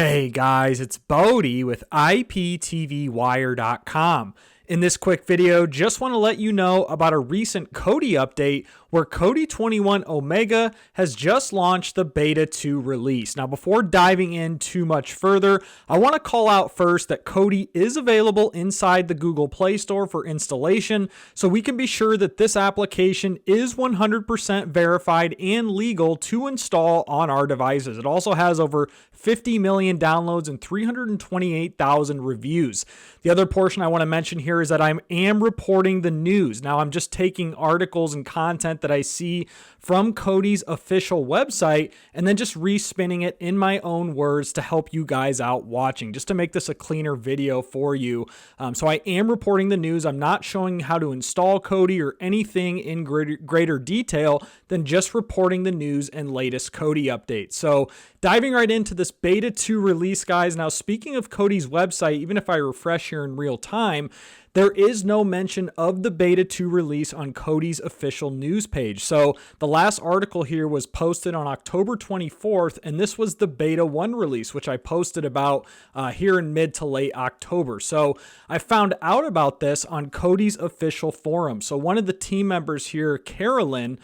Hey guys, it's Bodie with IPTVWire.com. In this quick video, just want to let you know about a recent Kodi update where Kodi 21 Omega has just launched the Beta 2 release. Now, before diving in too much further, I want to call out first that Kodi is available inside the Google Play Store for installation, so we can be sure that this application is 100% verified and legal to install on our devices. It also has over 50 million downloads and 328,000 reviews. The other portion I want to mention here is that I am reporting the news. Now, I'm just taking articles and content that I see from Kodi's official website and then just respinning it in my own words to help you guys out watching, just to make this a cleaner video for you. So I am reporting the news. I'm not showing how to install Kodi or anything in greater detail than just reporting the news and latest Kodi updates. So diving right into this Beta 2 release, guys. Now, speaking of Kodi's website, even if I refresh here in real time, there is no mention of the Beta 2 release on Kodi's official news page. So the last article here was posted on October 24th, and this was the Beta 1 release, which I posted about here in mid to late October. So I found out about this on Kodi's official forum. So one of the team members here, Carolyn,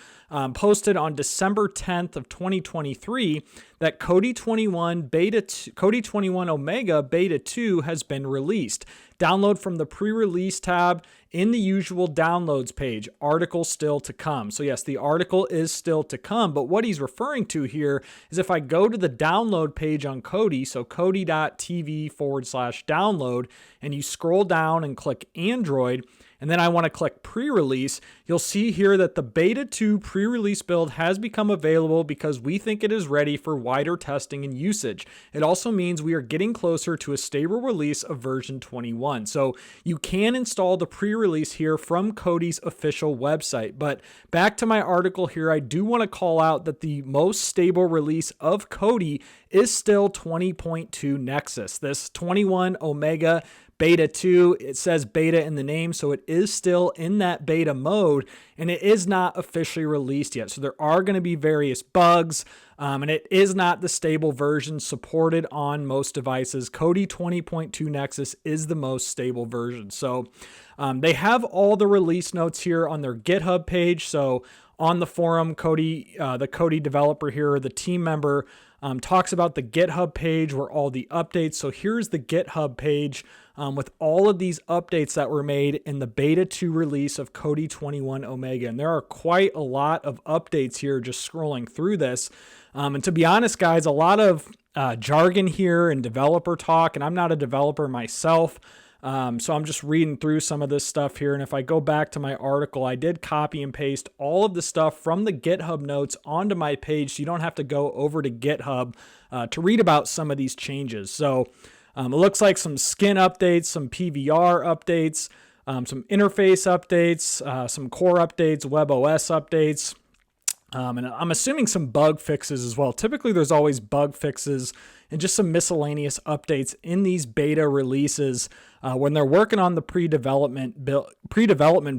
posted on December 10th of 2023 that Kodi 21 Omega Beta 2 has been released. Download from the pre-release tab in the usual downloads page. Article still to come. So yes, the article is still to come, but what he's referring to here is if I go to the download page on Kodi, so kodi.tv/download, and you scroll down and click Android, and then I want to click pre-release, you'll see here that the Beta 2 pre-release build has become available because we think it is ready for wider testing and usage. It also means we are getting closer to a stable release of version 21. So you can install the pre-release here from Kodi's official website. But back to my article here, I do want to call out that the most stable release of Kodi is still 20.2 Nexus. This 21 Omega Beta 2, it says beta in the name, so it is still in that beta mode, and it is not officially released yet. So there are going to be various bugs, and it is not the stable version supported on most devices. Kodi 20.2 Nexus is the most stable version. So they have all the release notes here on their GitHub page. So on the forum, Kodi, the Kodi developer here, the team member, talks about the GitHub page where all the updates. So here's the GitHub page with all of these updates that were made in the Beta 2 release of Kodi 21 Omega. And there are quite a lot of updates here just scrolling through this. And to be honest, guys, a lot of jargon here and developer talk, and I'm not a developer myself. So I'm just reading through some of this stuff here. And if I go back to my article, I did copy and paste all of the stuff from the GitHub notes onto my page. So you don't have to go over to GitHub to read about some of these changes. So it looks like some skin updates, some PVR updates, some interface updates, some core updates, WebOS updates. And I'm assuming some bug fixes as well. Typically, there's always bug fixes and just some miscellaneous updates in these beta releases when they're working on the pre-development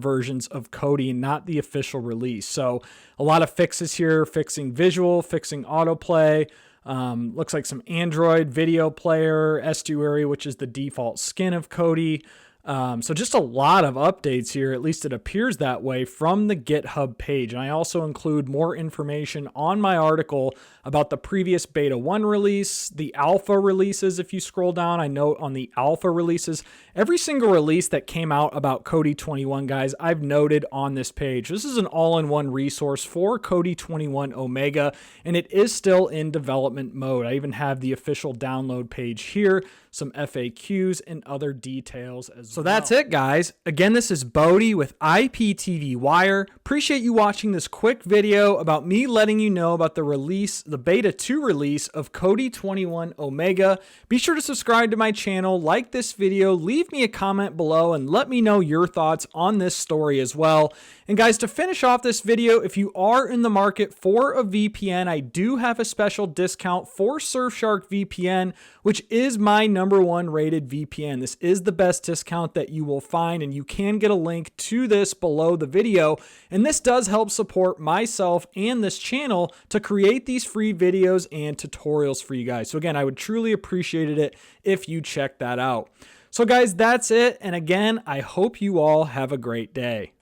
versions of Kodi and not the official release. So a lot of fixes here, fixing visual, fixing autoplay. Looks like some Android video player, estuary, which is the default skin of Kodi. So just a lot of updates here, at least it appears that way from the GitHub page. And I also include more information on my article about the previous Beta 1 release, the alpha releases. If you scroll down, I note on the alpha releases, every single release that came out about Kodi 21, guys, I've noted on this page. This is an all-in-one resource for Kodi 21 Omega, and it is still in development mode. I even have the official download page here, some FAQs and other details as well. So that's it, guys. Again, this is Bodie with IPTV Wire. Appreciate you watching this quick video about me letting you know about the release, the Beta 2 release of Kodi 21 Omega. Be sure to subscribe to my channel, like this video, leave me a comment below, and let me know your thoughts on this story as well. And guys, to finish off this video, if you are in the market for a VPN, I do have a special discount for Surfshark VPN, which is my #1 rated VPN. This is the best discount account that you will find, and you can get a link to this below the video. And this does help support myself and this channel to create these free videos and tutorials for you guys. So again, I would truly appreciate it if you check that out. So guys, that's it. And again, I hope you all have a great day.